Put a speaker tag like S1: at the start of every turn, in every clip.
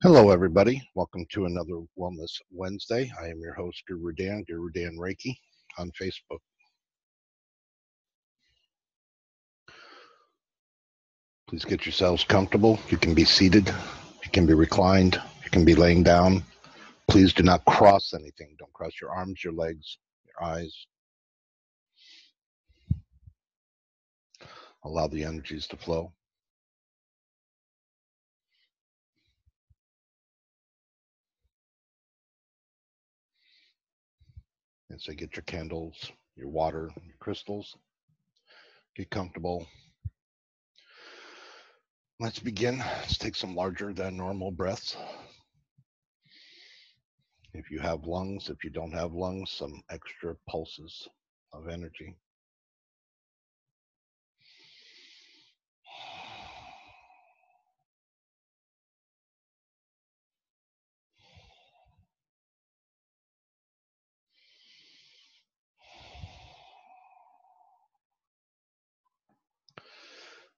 S1: Hello, everybody. Welcome to another Wellness Wednesday. I am your host, GuruDan Reiki on Facebook. Please get yourselves comfortable. You can be seated, you can be reclined, you can be laying down. Please do not cross anything. Don't cross your arms, your legs, your eyes. Allow the energies to flow. And so get your candles, your water, your crystals. Get comfortable. Let's begin. Let's take some larger than normal breaths. If you have lungs, if you don't have lungs, some extra pulses of energy.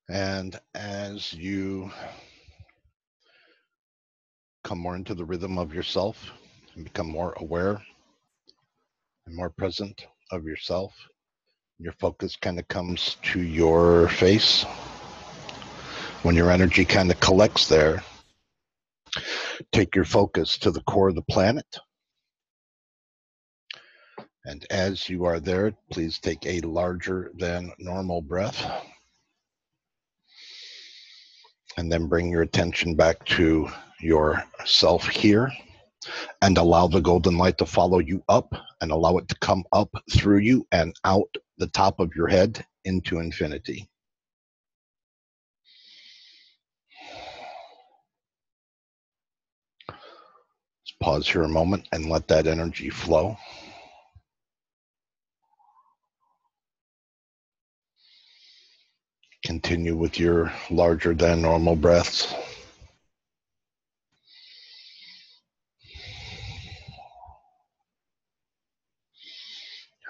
S1: And as you come more into the rhythm of yourself and become more aware and more present of yourself, your focus kind of comes to your face. When your energy kind of collects there, take your focus to the core of the planet. And as you are there, please take a larger than normal breath. And then bring your attention back to yourself here and allow the golden light to follow you up and allow it to come up through you and out the top of your head into infinity. Let's pause here a moment and let that energy flow. Continue with your larger than normal breaths.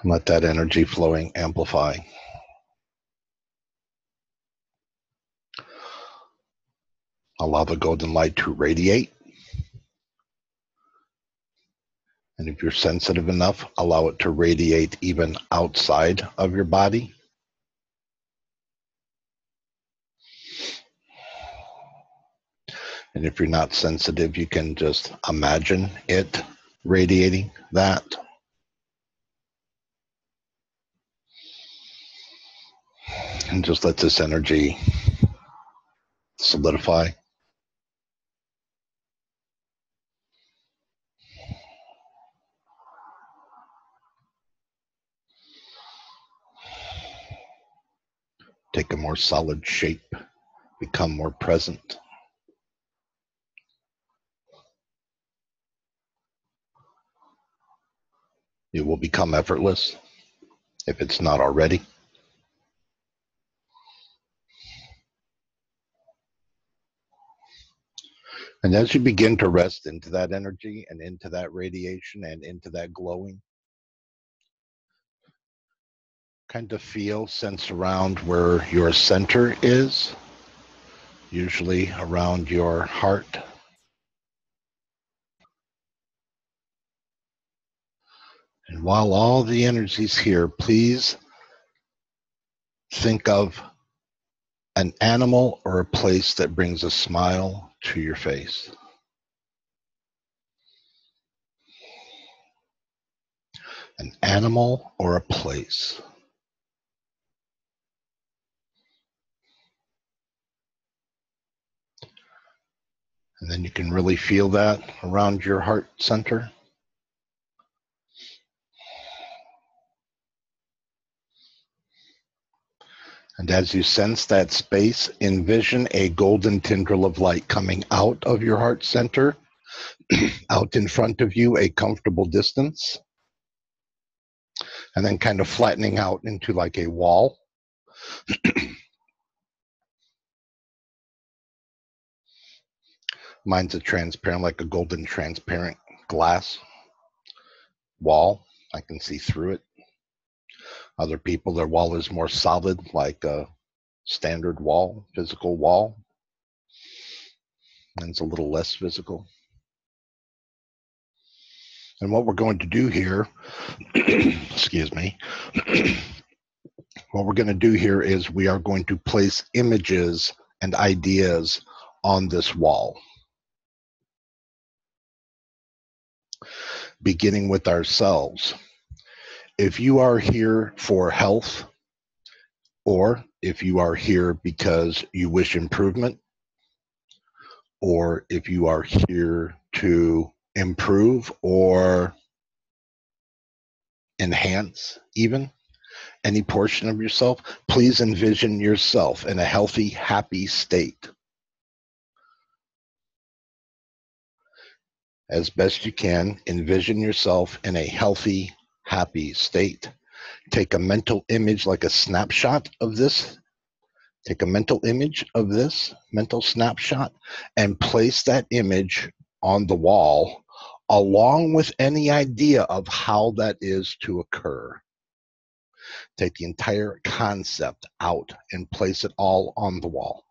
S1: And let that energy flowing amplify. Allow the golden light to radiate. And if you're sensitive enough, allow it to radiate even outside of your body. And if you're not sensitive, you can just imagine it radiating that. And just let this energy solidify. Take a more solid shape, become more present. It will become effortless if it's not already. And as you begin to rest into that energy and into that radiation and into that glowing, kind of feel, sense around where your center is, usually around your heart. And while all the energy's here, please think of an animal or a place that brings a smile to your face. An animal or a place. And then you can really feel that around your heart center. And as you sense that space, envision a golden tendril of light coming out of your heart center, out in front of you a comfortable distance, and then kind of flattening out into like a wall. Mine's a transparent, like a golden transparent glass wall. I can see through it. Other people, their wall is more solid, like a standard wall, physical wall. and it's a little less physical. And what we're going to do here, excuse me, what we're going to do here is we are going to place images and ideas on this wall, beginning with ourselves. If you are here for health, or if you are here because you wish improvement, or if you are here to improve or enhance even any portion of yourself, please envision yourself in a healthy, happy state. As best you can, envision yourself in a healthy, happy state. Take a mental image, like a snapshot of this. Take a mental image of this, mental snapshot, and place that image on the wall, along with any idea of how that is to occur. Take the entire concept out and place it all on the wall.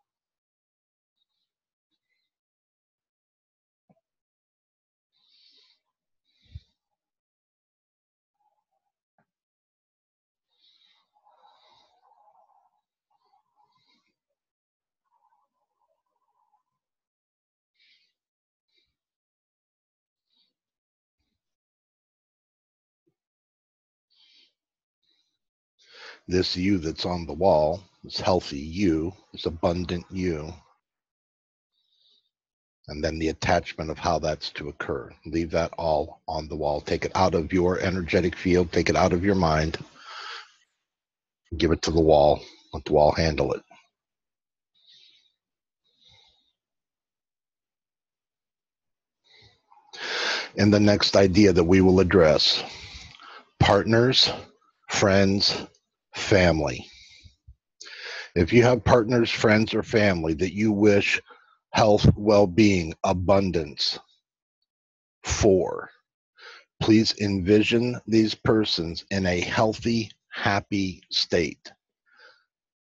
S1: This you that's on the wall, this healthy you, this abundant you, and then the attachment of how that's to occur. Leave that all on the wall. Take it out of your energetic field, take it out of your mind, give it to the wall, let the wall handle it. And the next idea that we will address: partners, friends, family. If you have partners, friends, or family that you wish health, well-being, abundance for, please envision these persons in a healthy, happy state.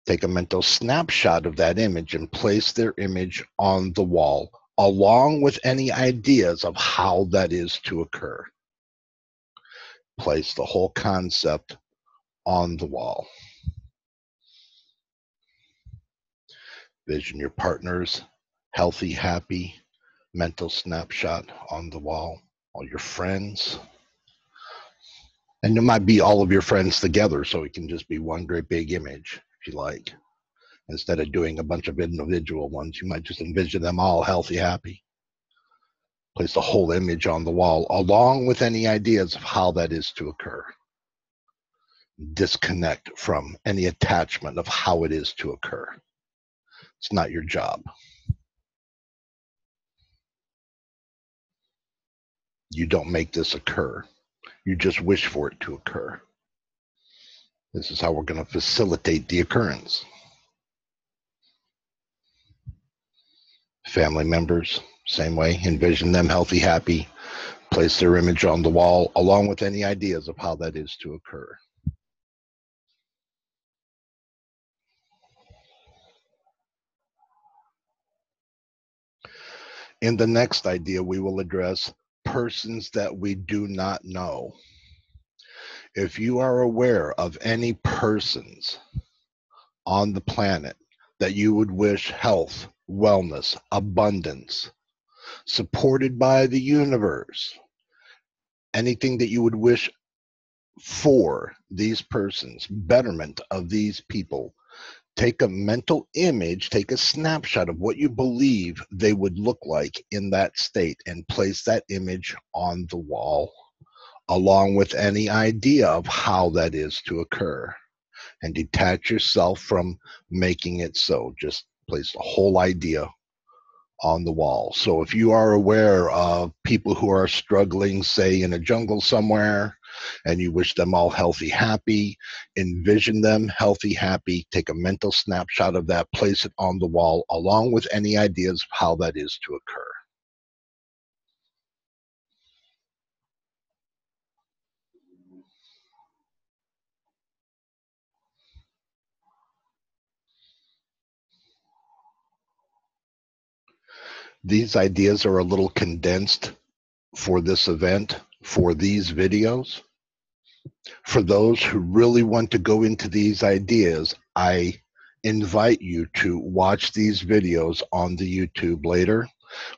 S1: Take a mental snapshot of that image and place their image on the wall, along with any ideas of how that is to occur. Place the whole concept on the wall. Vision your partner's healthy, happy mental snapshot on the wall. All your friends. And it might be all of your friends together, so it can just be one great big image, if you like. Instead of doing a bunch of individual ones, you might just envision them all healthy, happy. Place the whole image on the wall, along with any ideas of how that is to occur. Disconnect from any attachment of how it is to occur. It's not your job. You don't make this occur. You just wish for it to occur. This is how we're going to facilitate the occurrence. Family members, same way. Envision them healthy, happy. Place their image on the wall, along with any ideas of how that is to occur. In the next idea, we will address persons that we do not know. If you are aware of any persons on the planet that you would wish health, wellness, abundance, supported by the universe, anything that you would wish for these persons, betterment of these people, take a mental image, take a snapshot of what you believe they would look like in that state and place that image on the wall, along with any idea of how that is to occur. And detach yourself from making it so. Just place the whole idea on the wall. So if you are aware of people who are struggling, say in a jungle somewhere, and you wish them all healthy, happy, envision them healthy, happy, take a mental snapshot of that, place it on the wall, along with any ideas of how that is to occur. These ideas are a little condensed for this event, for these videos. For those who really want to go into these ideas, I invite you to watch these videos on the YouTube later,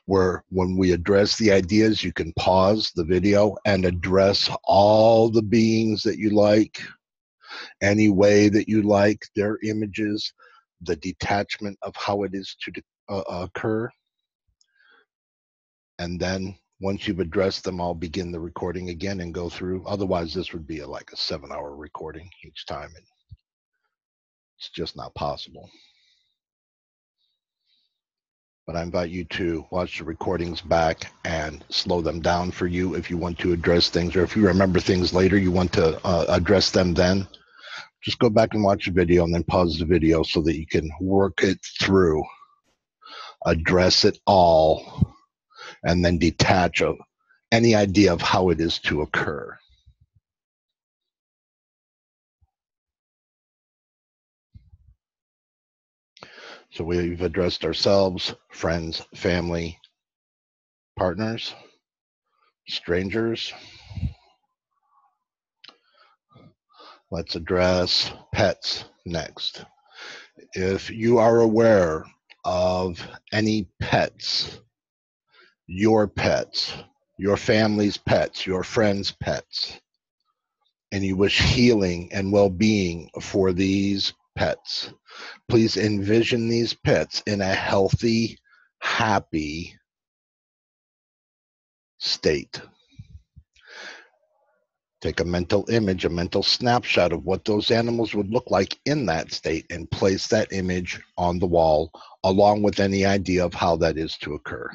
S1: where when we address the ideas, you can pause the video and address all the beings that you like, any way that you like, their images, the detachment of how it is to occur. And then once you've addressed them, I'll begin the recording again and go through. Otherwise, this would be like a 7-hour recording each time, and it's just not possible. But I invite you to watch the recordings back and slow them down for you if you want to address things, or if you remember things later, you want to address them then. Just go back and watch the video and then pause the video so that you can work it through, address it all, and then detach of any idea of how it is to occur. So we've addressed ourselves, friends, family, partners, strangers. Let's address pets next. If you are aware of any pets, your family's pets, your friends' pets, and you wish healing and well-being for these pets, please envision these pets in a healthy, happy state. Take a mental image, a mental snapshot of what those animals would look like in that state, and place that image on the wall along with any idea of how that is to occur.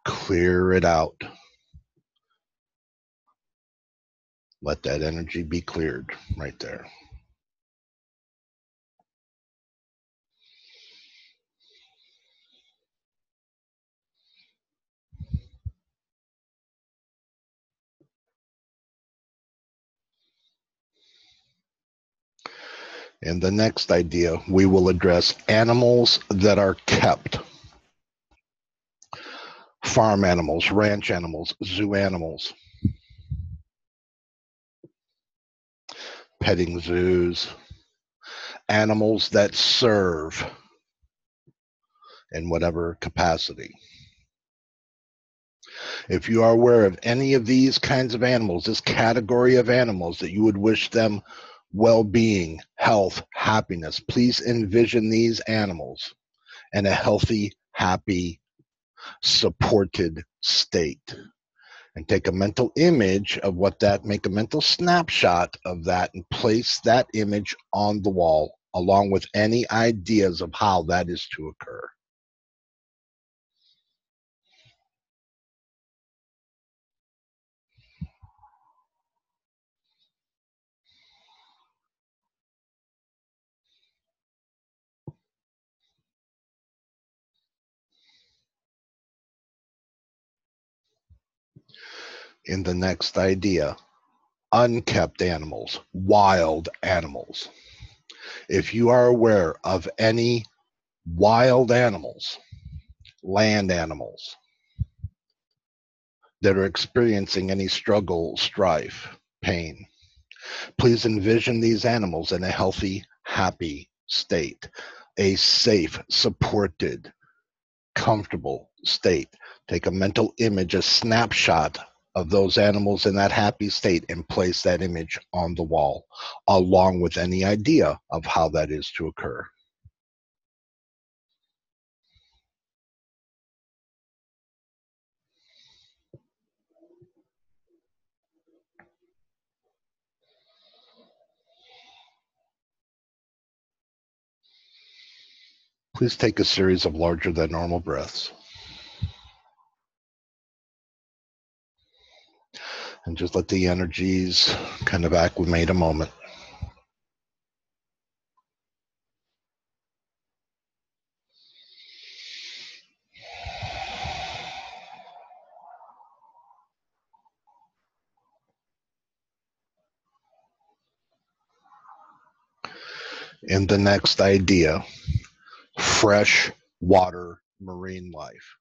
S1: Clear it out. Let that energy be cleared right there. In the next idea, we will address animals that are kept. Farm animals, ranch animals, zoo animals, petting zoos, animals that serve in whatever capacity. If you are aware of any of these kinds of animals, this category of animals that you would wish them well-being, health, happiness, please envision these animals in a healthy, happy, supported state. And take a mental image of what that, make a mental snapshot of that, and place that image on the wall along with any ideas of how that is to occur. In the next idea, unkept animals, wild animals. If you are aware of any wild animals, land animals, that are experiencing any struggle, strife, pain, please envision these animals in a healthy, happy state, a safe, supported, comfortable state. Take a mental image, a snapshot of those animals in that happy state, and place that image on the wall along with any idea of how that is to occur. Please take a series of larger than normal breaths. And just let the energies kind of acclimate a moment. In the next idea, fresh water marine life.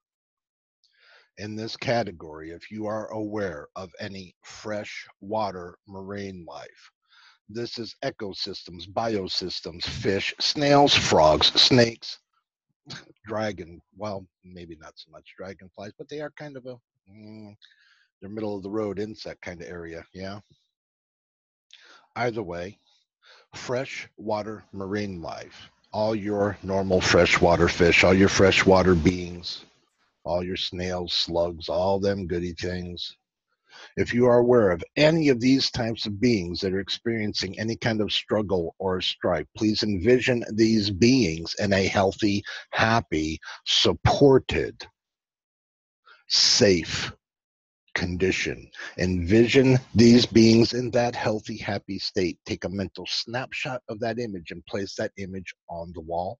S1: In this category, if you are aware of any freshwater marine life, this is ecosystems, biosystems, fish, snails, frogs, snakes, dragon, well, maybe not so much dragonflies, but they are kind of they're middle of the road insect kind of area, yeah. Either way, freshwater marine life, all your normal freshwater fish, all your freshwater beings, all your snails, slugs, all them goody things. If you are aware of any of these types of beings that are experiencing any kind of struggle or strife, please envision these beings in a healthy, happy, supported, safe condition. Envision these beings in that healthy, happy state. Take a mental snapshot of that image and place that image on the wall,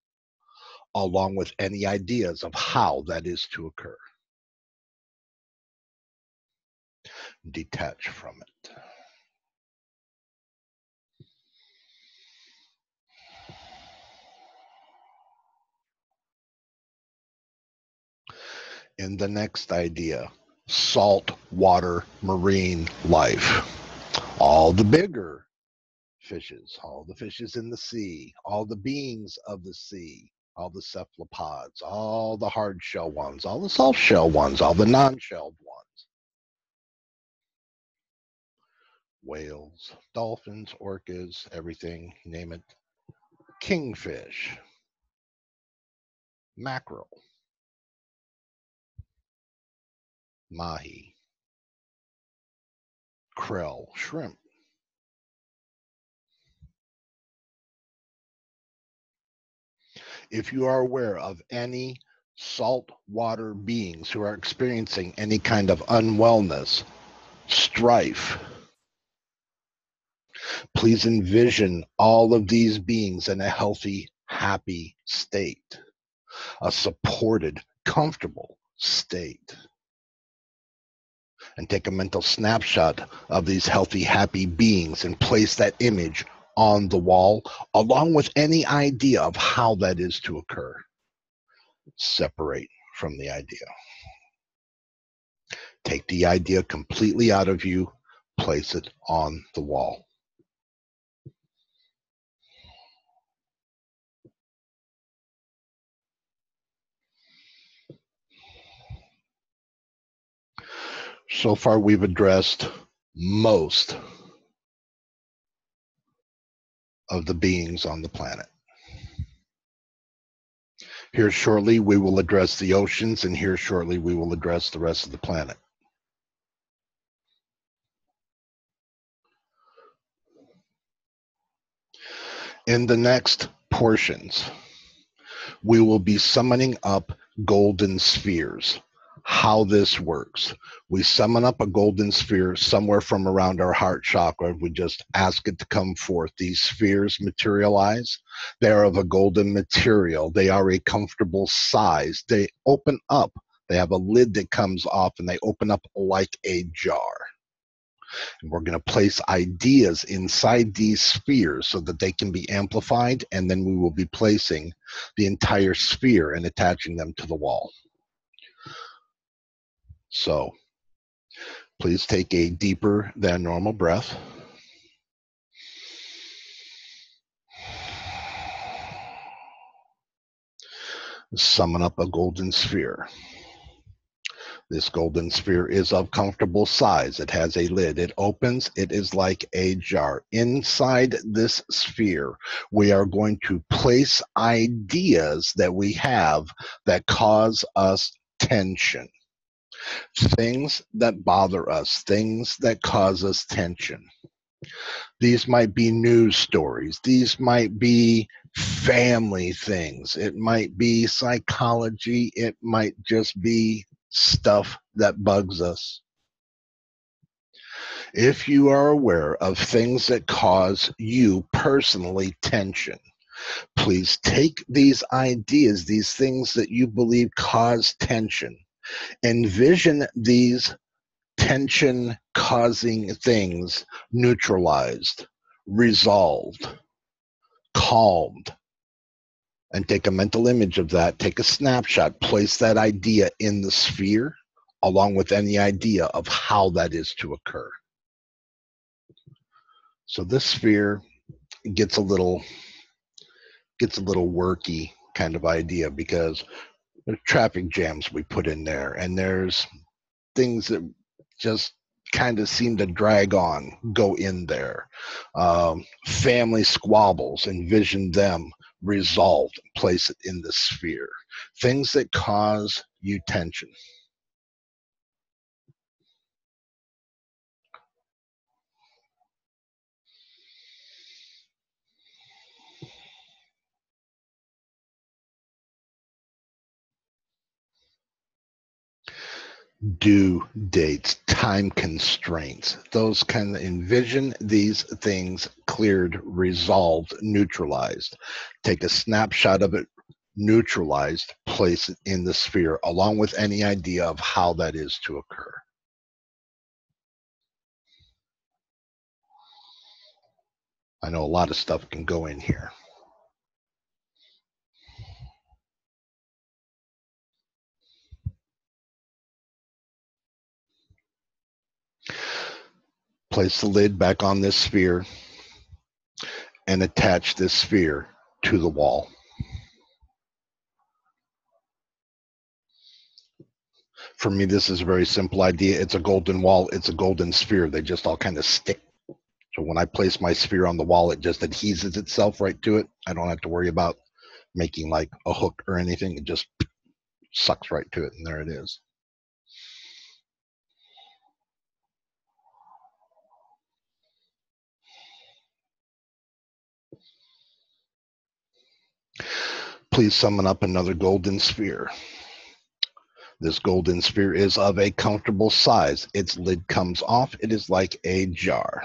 S1: along with any ideas of how that is to occur. Detach from it. In the next idea, saltwater marine life. All the bigger fishes, all the fishes in the sea, all the beings of the sea, all the cephalopods, all the hard shell ones, all the soft shell ones, all the non-shelled ones. Whales, dolphins, orcas, everything, name it. Kingfish, mackerel, mahi, krill, shrimp. If you are aware of any saltwater beings who are experiencing any kind of unwellness, strife, please envision all of these beings in a healthy, happy state, a supported, comfortable state. And take a mental snapshot of these healthy, happy beings and place that image on the wall, along with any idea of how that is to occur. Separate from the idea. Take the idea completely out of you, place it on the wall. So far, we've addressed most of the beings on the planet. Here shortly, we will address the oceans, and here shortly, we will address the rest of the planet. In the next portions, we will be summoning up golden spheres. How this works. We summon up a golden sphere somewhere from around our heart chakra. We just ask it to come forth. These spheres materialize. They are of a golden material. They are a comfortable size. They open up. They have a lid that comes off and they open up like a jar. And we're going to place ideas inside these spheres so that they can be amplified, and then we will be placing the entire sphere and attaching them to the wall. So please take a deeper than normal breath. Summon up a golden sphere. This golden sphere is of comfortable size. It has a lid. It opens. It is like a jar. Inside this sphere, we are going to place ideas that we have that cause us tension. Things that bother us, things that cause us tension. These might be news stories. These might be family things. It might be psychology. It might just be stuff that bugs us. If you are aware of things that cause you personally tension, please take these ideas, these things that you believe cause tension, envision these tension causing things neutralized, resolved, calmed, and take a mental image of that. Take a snapshot, place that idea in the sphere along with any idea of how that is to occur. So this sphere gets a little worky kind of idea because there's traffic jams we put in there, and there's things that just kind of seem to drag on, go in there. Family squabbles, envision them resolved, place it in the sphere. Things that cause you tension. Due dates, time constraints, those kind of envision these things cleared, resolved, neutralized. Take a snapshot of it, neutralized, place it in the sphere along with any idea of how that is to occur. I know a lot of stuff can go in here. Place the lid back on this sphere and attach this sphere to the wall. For me, this is a very simple idea. It's a golden wall. It's a golden sphere. They just all kind of stick. So when I place my sphere on the wall, it just adheses itself right to it. I don't have to worry about making like a hook or anything. It just sucks right to it, and there it is. Please summon up another golden sphere. This golden sphere is of a comfortable size. Its lid comes off. It is like a jar.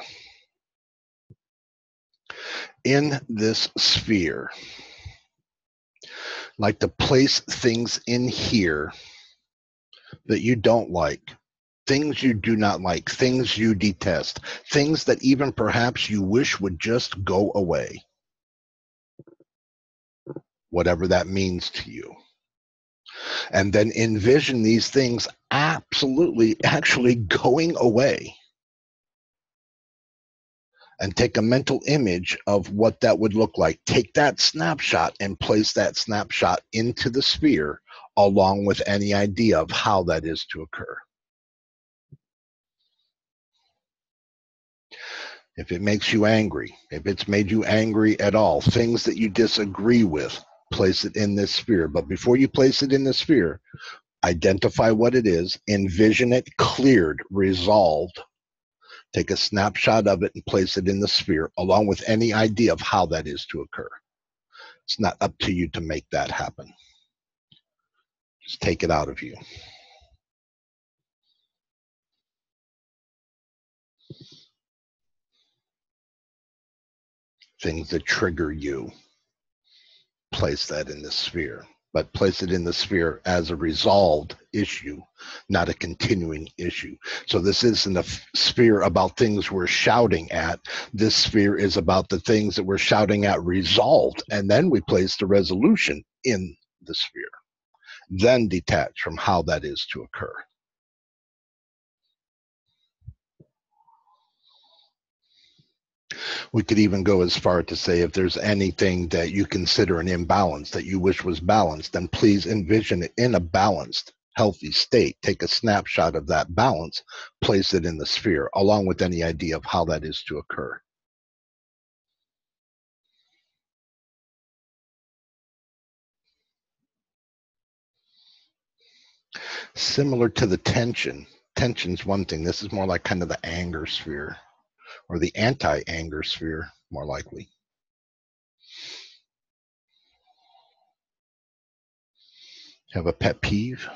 S1: In this sphere, like to place things in here that you don't like, things you do not like, things you detest, things that even perhaps you wish would just go away, whatever that means to you. And then envision these things absolutely actually going away. And take a mental image of what that would look like. Take that snapshot and place that snapshot into the sphere along with any idea of how that is to occur. If it makes you angry, if it's made you angry at all, things that you disagree with, place it in this sphere. But before you place it in the sphere, identify what it is, envision it cleared, resolved. Take a snapshot of it and place it in the sphere along with any idea of how that is to occur. It's not up to you to make that happen. Just take it out of you. Things that trigger you, place that in the sphere, but place it in the sphere as a resolved issue, not a continuing issue. So this isn't a sphere about things we're shouting at. This sphere is about the things that we're shouting at resolved, and then we place the resolution in the sphere, then detach from how that is to occur. We could even go as far to say if there's anything that you consider an imbalance that you wish was balanced, then please envision it in a balanced, healthy state. Take a snapshot of that balance, place it in the sphere, along with any idea of how that is to occur. Similar to the tension. Tension's one thing. This is more like kind of the anger sphere, or the anti-anger sphere, more likely. Have a pet peeve?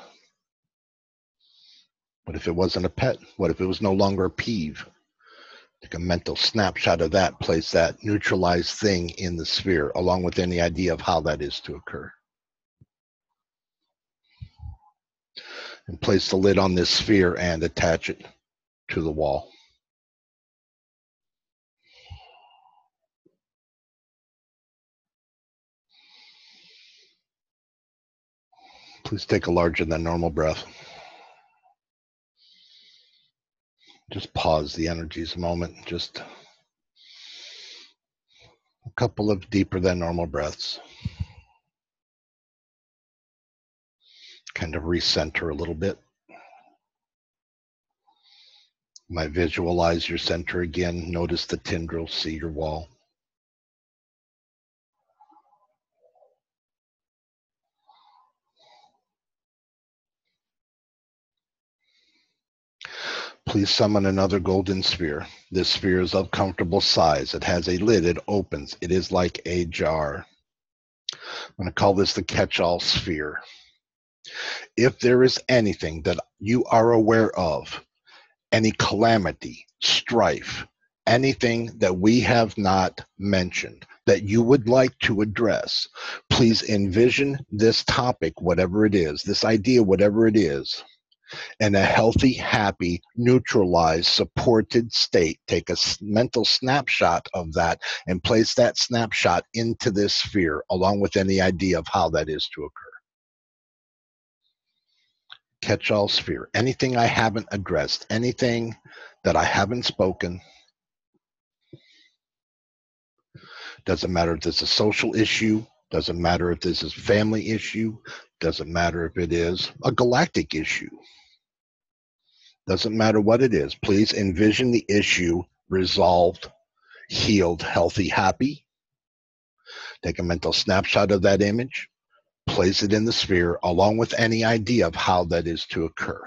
S1: What if it wasn't a pet? What if it was no longer a peeve? Take a mental snapshot of that, place that neutralized thing in the sphere, along with any idea of how that is to occur. And place the lid on this sphere and attach it to the wall. Please take a larger than normal breath. Just pause the energies a moment. Just a couple of deeper than normal breaths. Kind of recenter a little bit. You might visualize your center again. Notice the tendrils, see your wall. Please summon another golden sphere. This sphere is of comfortable size. It has a lid. It opens. It is like a jar. I'm going to call this the catch-all sphere. If there is anything that you are aware of, any calamity, strife, anything that we have not mentioned that you would like to address, please envision this topic, whatever it is, this idea, whatever it is, in a healthy, happy, neutralized, supported state. Take a mental snapshot of that and place that snapshot into this sphere, along with any idea of how that is to occur. Catch-all sphere. Anything I haven't addressed, anything that I haven't spoken. Doesn't matter if it's a social issue, doesn't matter if this is a family issue, doesn't matter if it is a galactic issue. Doesn't matter what it is. Please envision the issue resolved, healed, healthy, happy. Take a mental snapshot of that image, place it in the sphere, along with any idea of how that is to occur.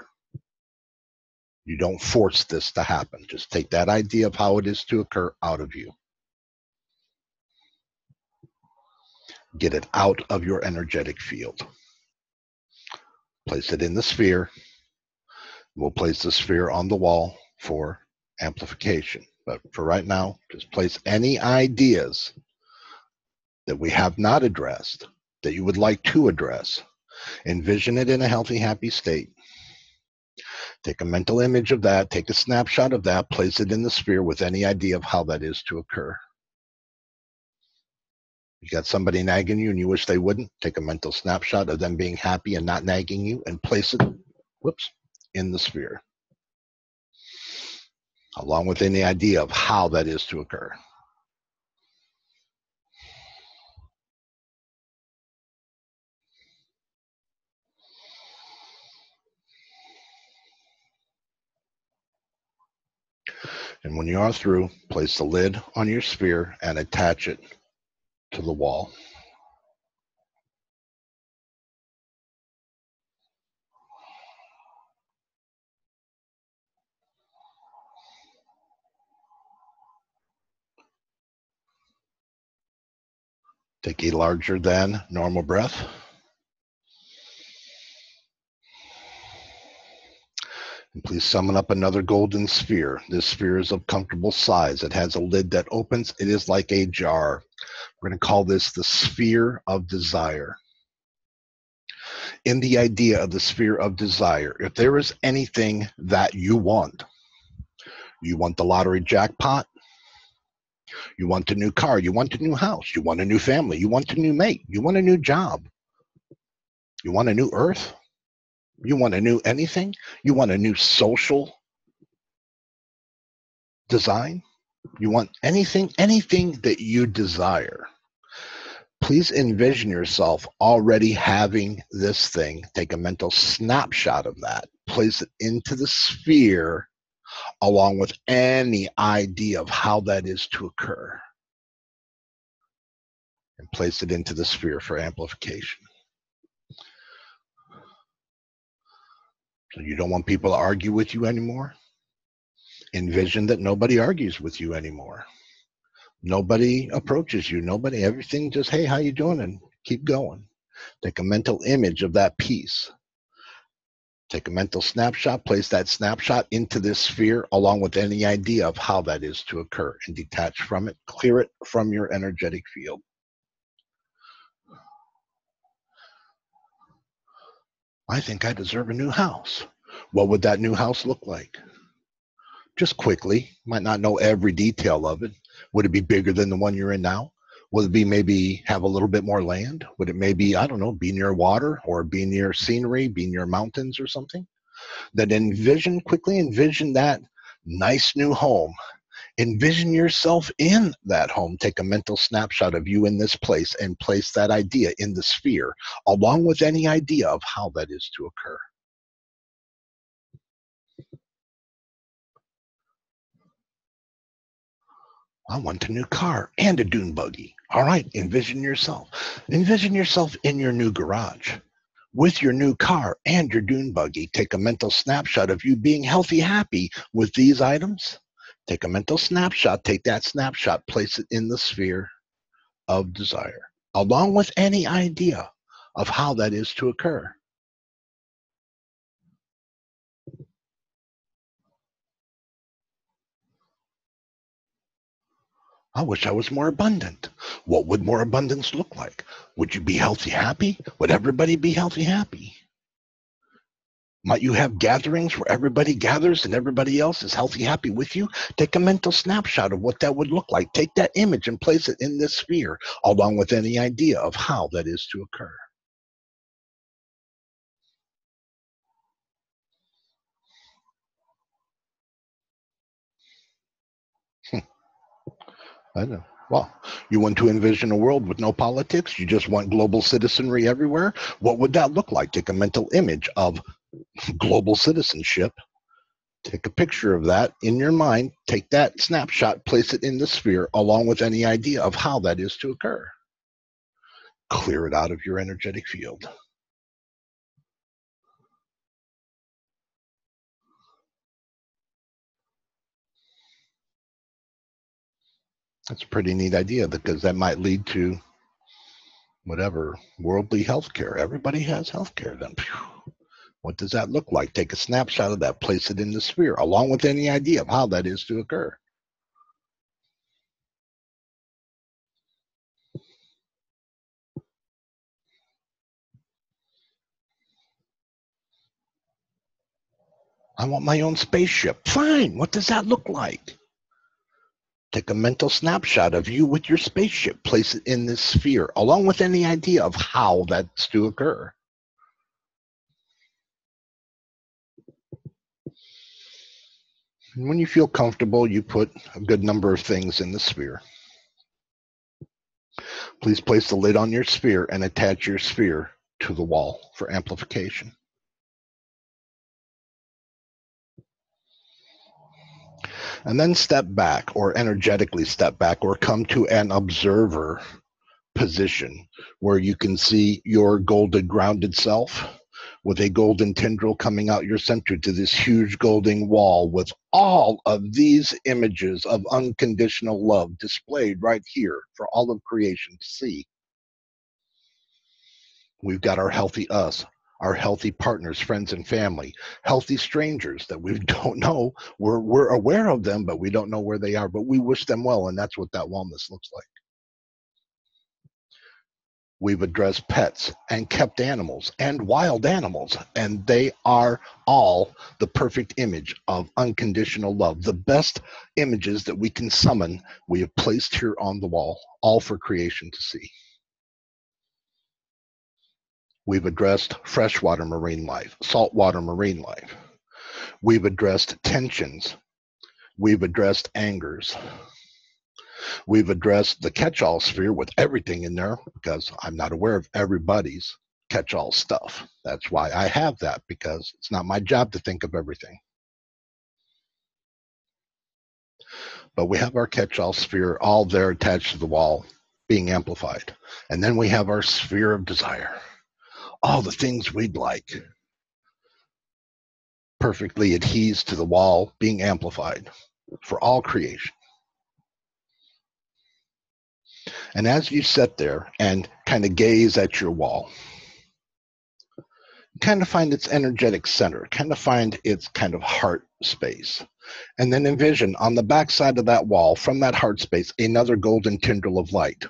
S1: You don't force this to happen. Just take that idea of how it is to occur out of you. Get it out of your energetic field. Place it in the sphere. We'll place the sphere on the wall for amplification. But for right now, just place any ideas that we have not addressed that you would like to address. Envision it in a healthy, happy state. Take a mental image of that, take a snapshot of that, place it in the sphere with any idea of how that is to occur. You got somebody nagging you and you wish they wouldn't, take a mental snapshot of them being happy and not nagging you and place it, in the sphere, along with any idea of how that is to occur. And when you are through, place the lid on your sphere and attach it to the wall. Take a larger than normal breath. And please summon up another golden sphere. This sphere is of comfortable size. It has a lid that opens. It is like a jar. We're going to call this the sphere of desire. In the idea of the sphere of desire, if there is anything that you want the lottery jackpot, you want a new car, you want a new house, you want a new family, you want a new mate, you want a new job, you want a new earth, you want a new anything, you want a new social design, you want anything that you desire. Please envision yourself already having this thing. Take a mental snapshot of that, place it into the sphere, along with any idea of how that is to occur, and place it into the sphere for amplification. So you don't want people to argue with you anymore? Envision that nobody argues with you anymore. Nobody approaches you. Nobody, everything just, hey, how you doing? And keep going. Take a mental image of that piece. Take a mental snapshot, place that snapshot into this sphere, along with any idea of how that is to occur, and detach from it. Clear it from your energetic field. I think I deserve a new house. What would that new house look like? Just quickly, might not know every detail of it. Would it be bigger than the one you're in now? Would it be maybe have a little bit more land? Would it maybe, I don't know, be near water or be near scenery, be near mountains or something? Then quickly envision that nice new home. Envision yourself in that home. Take a mental snapshot of you in this place and place that idea in the sphere, along with any idea of how that is to occur. I want a new car and a dune buggy. All right, envision yourself. Envision yourself in your new garage with your new car and your dune buggy. Take a mental snapshot of you being healthy, happy with these items. Take a mental snapshot, take that snapshot, place it in the sphere of desire, along with any idea of how that is to occur. I wish I was more abundant. What would more abundance look like? Would you be healthy, happy? Would everybody be healthy, happy? Might you have gatherings where everybody gathers and everybody else is healthy, happy with you? Take a mental snapshot of what that would look like. Take that image and place it in this sphere, along with any idea of how that is to occur. I know. Well, you want to envision a world with no politics? You just want global citizenry everywhere? What would that look like? Take a mental image of global citizenship. Take a picture of that in your mind. Take that snapshot, place it in the sphere, along with any idea of how that is to occur. Clear it out of your energetic field. That's a pretty neat idea because that might lead to whatever worldly healthcare. Everybody has healthcare. Then, what does that look like? Take a snapshot of that, place it in the sphere, along with any idea of how that is to occur. I want my own spaceship. Fine. What does that look like? Take a mental snapshot of you with your spaceship, place it in this sphere, along with any idea of how that's to occur. And when you feel comfortable, you put a good number of things in the sphere. Please place the lid on your sphere and attach your sphere to the wall for amplification. And then step back, or energetically step back, or come to an observer position where you can see your golden grounded self with a golden tendril coming out your center to this huge golden wall with all of these images of unconditional love displayed right here for all of creation to see. We've got our healthy us, our healthy partners, friends, and family, healthy strangers that we don't know. We're aware of them, but we don't know where they are, but we wish them well, and that's what that wellness looks like. We've addressed pets and kept animals and wild animals, and they are all the perfect image of unconditional love. The best images that we can summon, we have placed here on the wall, all for creation to see. We've addressed freshwater marine life, saltwater marine life. We've addressed tensions. We've addressed angers. We've addressed the catch-all sphere with everything in there because I'm not aware of everybody's catch-all stuff. That's why I have that, because it's not my job to think of everything. But we have our catch-all sphere all there attached to the wall being amplified. And then we have our sphere of desire. All the things we'd like perfectly adheres to the wall being amplified for all creation. And as you sit there and kind of gaze at your wall, kind of find its energetic center, kind of find its kind of heart space. And then envision on the back side of that wall, from that heart space, another golden tendril of light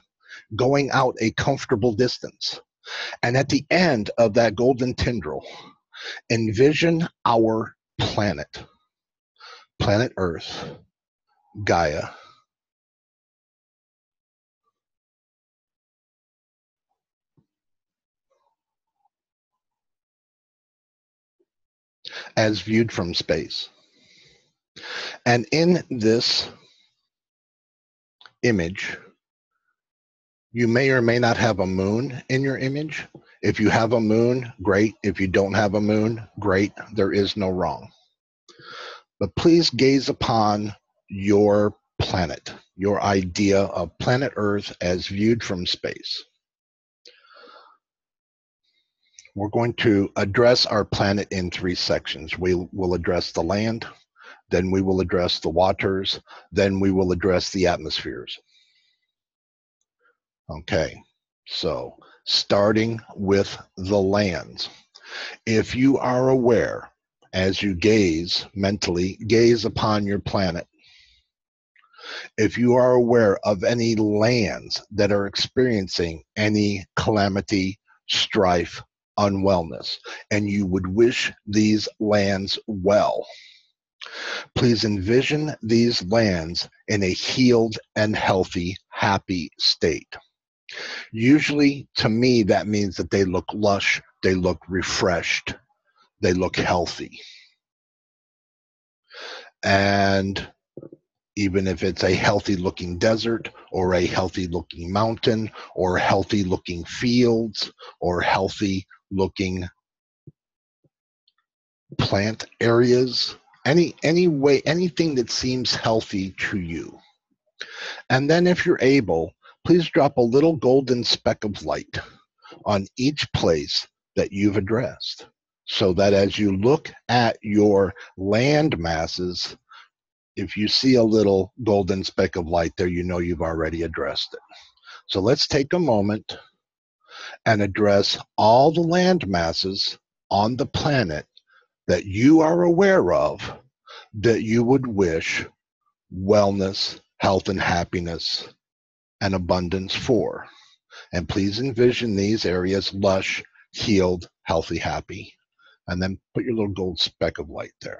S1: going out a comfortable distance. And at the end of that golden tendril, envision our planet, planet Earth, Gaia, as viewed from space. And in this image, you may or may not have a moon in your image. If you have a moon, great. If you don't have a moon, great. There is no wrong. But please gaze upon your planet, your idea of planet Earth as viewed from space. We're going to address our planet in 3 sections. We will address the land, then we will address the waters, then we will address the atmospheres. Okay, so starting with the lands. If you are aware, as you gaze mentally, gaze upon your planet, if you are aware of any lands that are experiencing any calamity, strife, unwellness, and you would wish these lands well, please envision these lands in a healed and healthy, happy state. Usually, to me, that means that they look lush, they look refreshed, they look healthy. And even if it's a healthy looking desert or a healthy looking mountain or healthy looking fields or healthy looking plant areas, any way, anything that seems healthy to you. And then if you're able, please drop a little golden speck of light on each place that you've addressed, so that as you look at your land masses, if you see a little golden speck of light there, you know you've already addressed it. So let's take a moment and address all the land masses on the planet that you are aware of that you would wish wellness, health, and happiness and abundance for. And please envision these areas lush, healed, healthy, happy. And then put your little gold speck of light there.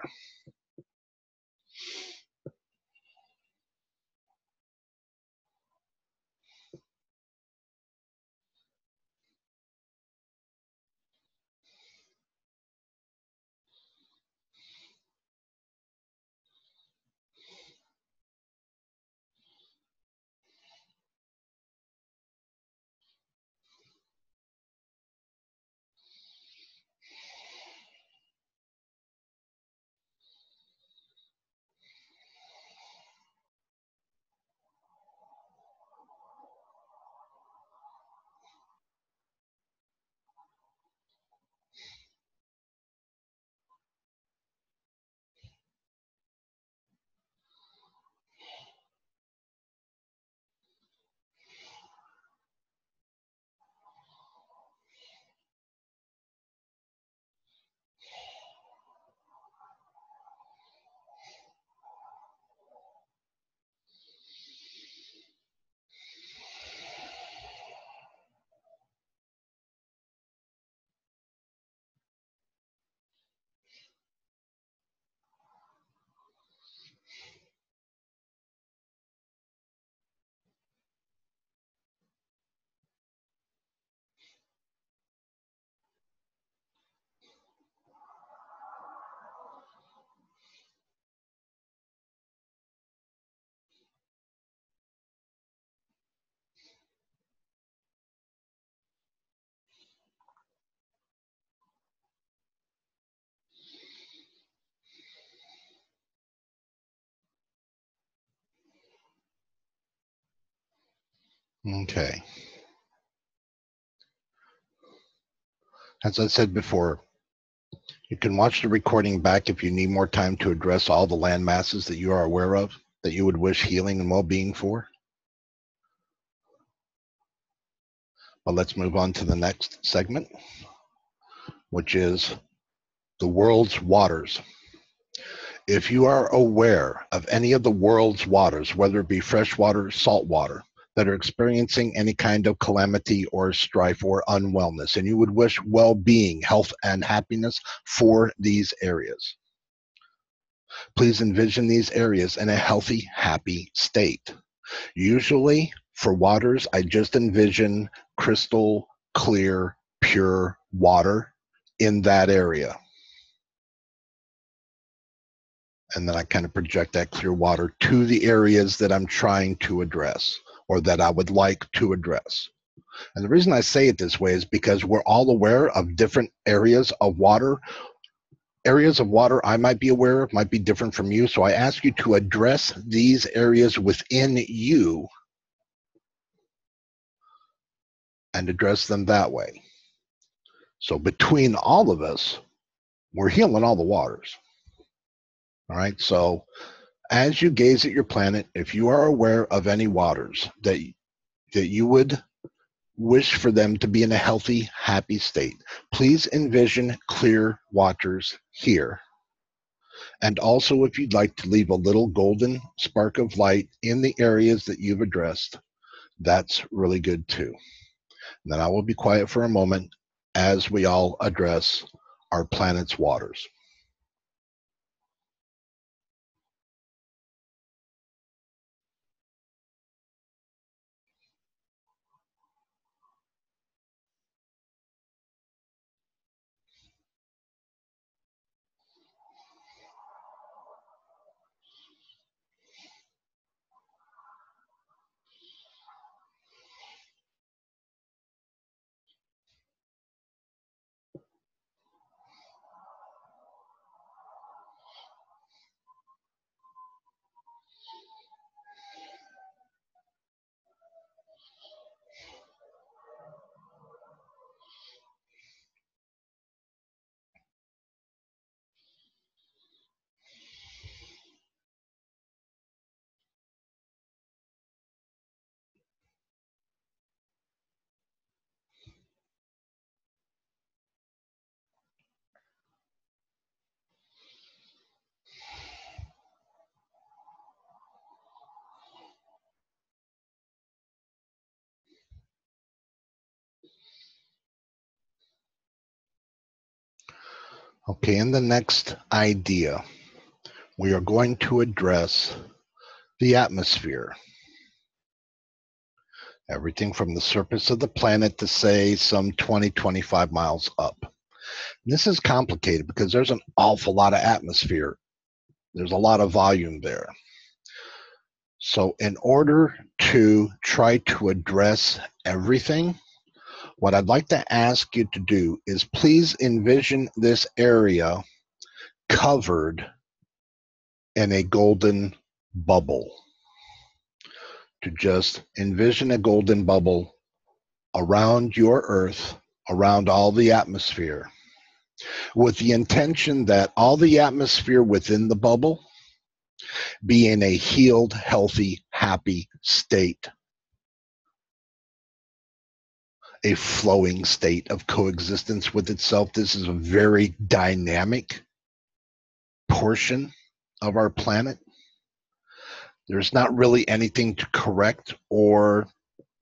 S1: Okay. As I said before, you can watch the recording back if you need more time to address all the land masses that you are aware of that you would wish healing and well-being for. But let's move on to the next segment, which is the world's waters. If you are aware of any of the world's waters, whether it be freshwater, saltwater, that are experiencing any kind of calamity or strife or unwellness, and you would wish well-being, health, and happiness for these areas, please envision these areas in a healthy, happy state. Usually, for waters, I just envision crystal clear, pure water in that area. And then I kind of project that clear water to the areas that I'm trying to address or that I would like to address. And the reason I say it this way is because we're all aware of different areas of water. Areas of water I might be aware of might be different from you. So I ask you to address these areas within you and address them that way. So between all of us, we're healing all the waters. All right. So as you gaze at your planet, if you are aware of any waters that you would wish for them to be in a healthy, happy state, please envision clear waters here. And also, if you'd like to leave a little golden spark of light in the areas that you've addressed, that's really good too. And then I will be quiet for a moment as we all address our planet's waters. Okay, in the next idea, we are going to address the atmosphere. Everything from the surface of the planet to say some 20, 25 miles up. And this is complicated because there's an awful lot of atmosphere. There's a lot of volume there. So in order to try to address everything, what I'd like to ask you to do is please envision this area covered in a golden bubble. To just envision a golden bubble around your earth, around all the atmosphere, with the intention that all the atmosphere within the bubble be in a healed, healthy, happy state, a flowing state of coexistence with itself. This is a very dynamic portion of our planet. There's not really anything to correct or,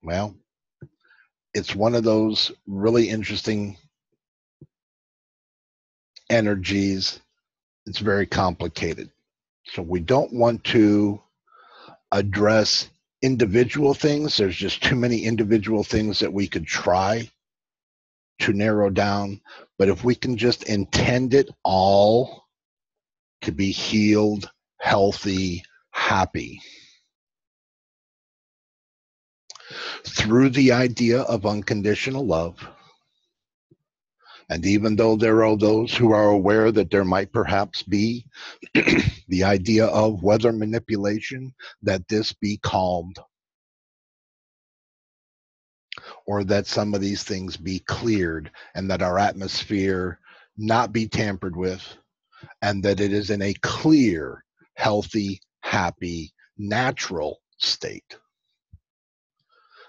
S1: well, it's one of those really interesting energies. It's very complicated. So we don't want to address individual things. There's just too many individual things that we could try to narrow down. But if we can just intend it all to be healed, healthy, happy, through the idea of unconditional love. And even though there are those who are aware that there might perhaps be the idea of weather manipulation, that this be calmed, or that some of these things be cleared, and that our atmosphere not be tampered with, and that it is in a clear, healthy, happy, natural state.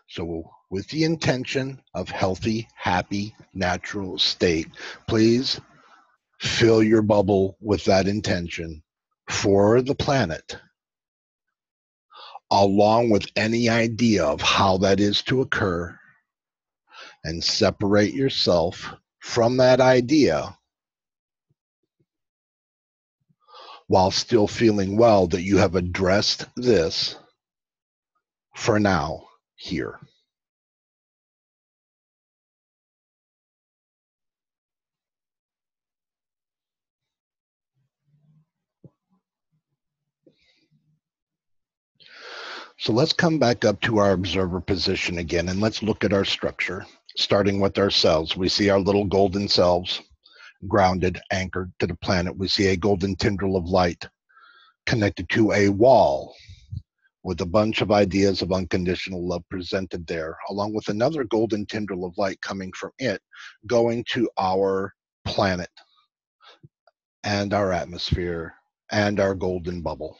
S1: So with the intention of healthy, happy, natural state, please fill your bubble with that intention for the planet, along with any idea of how that is to occur, and separate yourself from that idea while still feeling well that you have addressed this for now here. So let's come back up to our observer position again, and let's look at our structure, starting with our cells. We see our little golden cells grounded, anchored to the planet. We see a golden tendril of light connected to a wall with a bunch of ideas of unconditional love presented there, along with another golden tendril of light coming from it, going to our planet and our atmosphere and our golden bubble.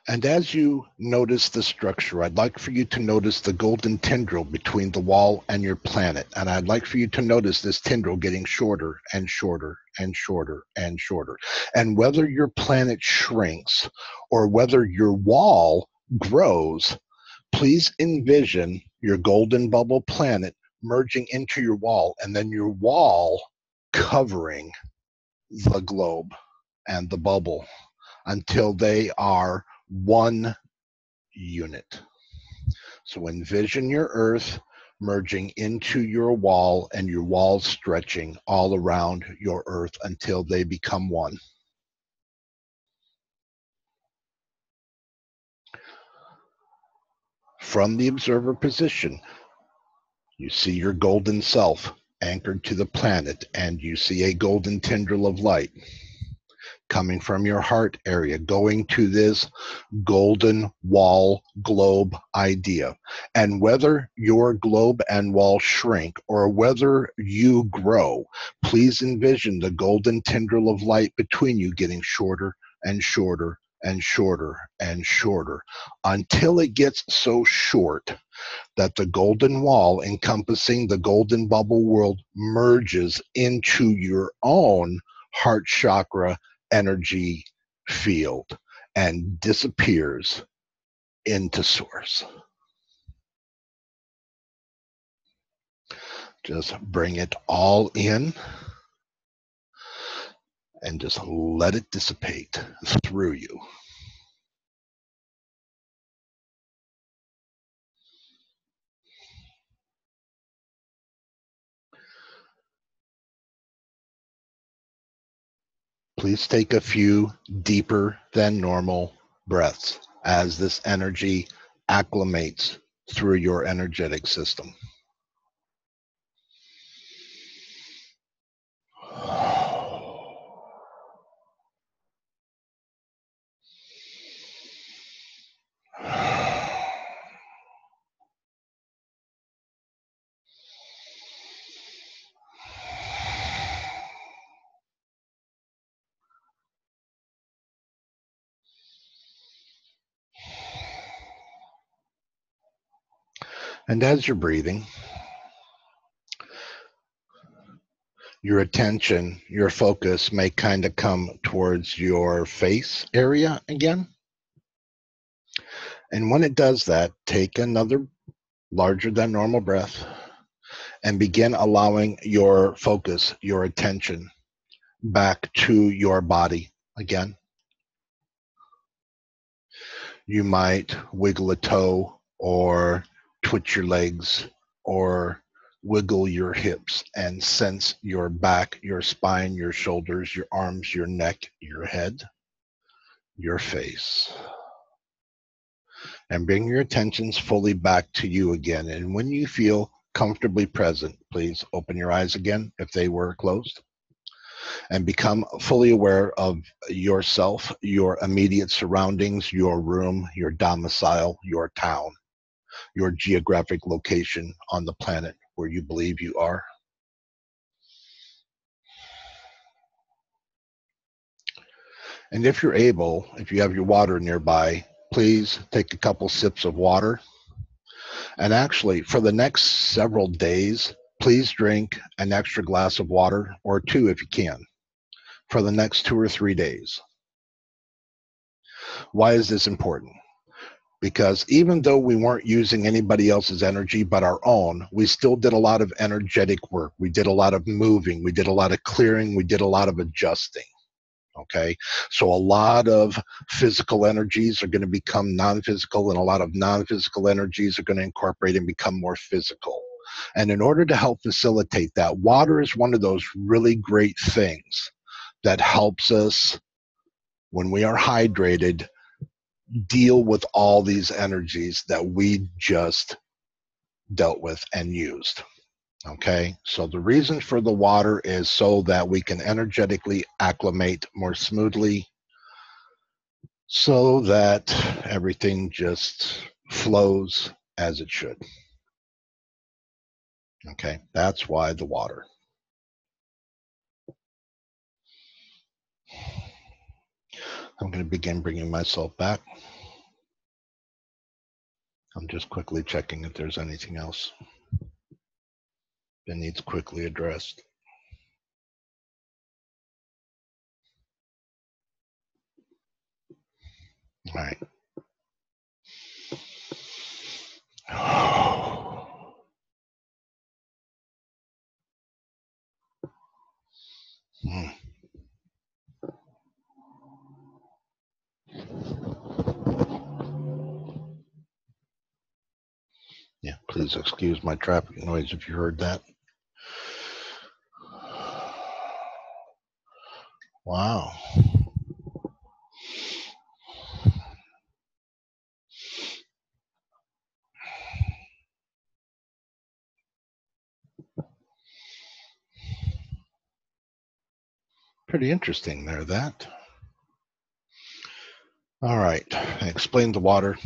S1: And as you notice the structure, I'd like for you to notice the golden tendril between the wall and your planet. And I'd like for you to notice this tendril getting shorter and shorter and shorter and shorter. And whether your planet shrinks or whether your wall grows, please envision your golden bubble planet merging into your wall, and then your wall covering the globe and the bubble until they are one unit. So envision your earth merging into your wall and your wall stretching all around your earth until they become one. From the observer position, you see your golden self anchored to the planet, and you see a golden tendril of light coming from your heart area, going to this golden wall globe idea. And whether your globe and wall shrink or whether you grow, please envision the golden tendril of light between you getting shorter and shorter and shorter and shorter until it gets so short that the golden wall encompassing the golden bubble world merges into your own heart chakra energy field and disappears into source. Just bring it all in and just let it dissipate through you. Please take a few deeper than normal breaths as this energy acclimates through your energetic system. And as you're breathing, your attention, your focus may kind of come towards your face area again. And when it does that, take another larger than normal breath and begin allowing your focus, your attention back to your body again. You might wiggle a toe or twitch your legs or wiggle your hips and sense your back, your spine, your shoulders, your arms, your neck, your head, your face. And bring your attentions fully back to you again. And when you feel comfortably present, please open your eyes again if they were closed. And become fully aware of yourself, your immediate surroundings, your room, your domicile, your town, your geographic location on the planet where you believe you are. And if you're able, if you have your water nearby, please take a couple sips of water. And actually, for the next several days, please drink an extra glass of water, or two if you can, for the next 2 or 3 days. Why is this important? Because even though we weren't using anybody else's energy but our own, we still did a lot of energetic work. We did a lot of moving. We did a lot of clearing. We did a lot of adjusting. Okay, so a lot of physical energies are going to become non-physical, and a lot of non-physical energies are going to incorporate and become more physical. And in order to help facilitate that, water is one of those really great things that helps us when we are hydrated deal with all these energies that we just dealt with and used. Okay, so the reason for the water is so that we can energetically acclimate more smoothly, so that everything just flows as it should. Okay, that's why the water. I'm going to begin bringing myself back. I'm just quickly checking if there's anything else that needs quickly addressed. All right. Yeah, please excuse my traffic noise if you heard that. Wow. Pretty interesting there, that. All right, I explained the water.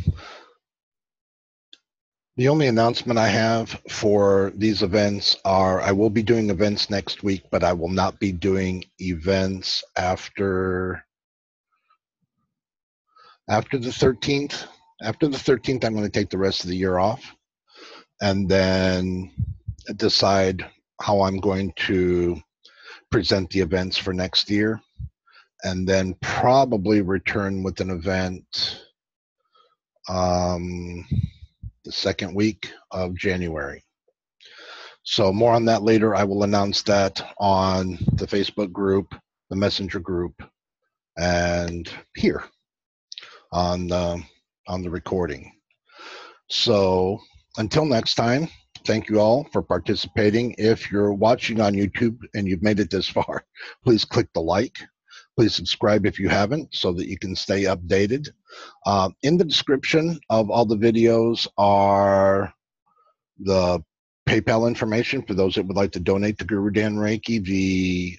S1: The only announcement I have for these events are I will be doing events next week, but I will not be doing events after the 13th. After the 13th, I'm going to take the rest of the year off and then decide how I'm going to present the events for next year, and then probably return with an event the second week of January. So more on that later. I will announce that on the Facebook group, the Messenger group, and here on the recording. So until next time, thank you all for participating. If you're watching on YouTube and you've made it this far, please click the like. Please subscribe if you haven't, so that you can stay updated. In the description of all the videos are the PayPal information for those that would like to donate to GuruDan Reiki, the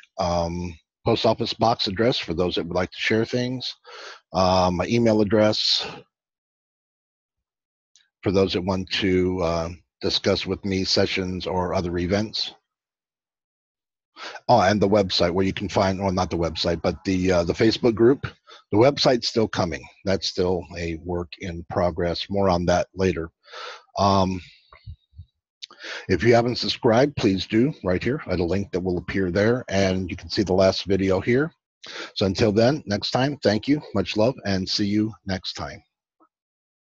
S1: post office box address for those that would like to share things, my email address for those that want to discuss with me sessions or other events. Oh, and the website where you can find, well, not the website, but the Facebook group. The website's still coming. That's still a work in progress. More on that later. If you haven't subscribed, please do right here at a link that will appear there, and you can see the last video here. So until then, next time, thank you, much love, and see you next time.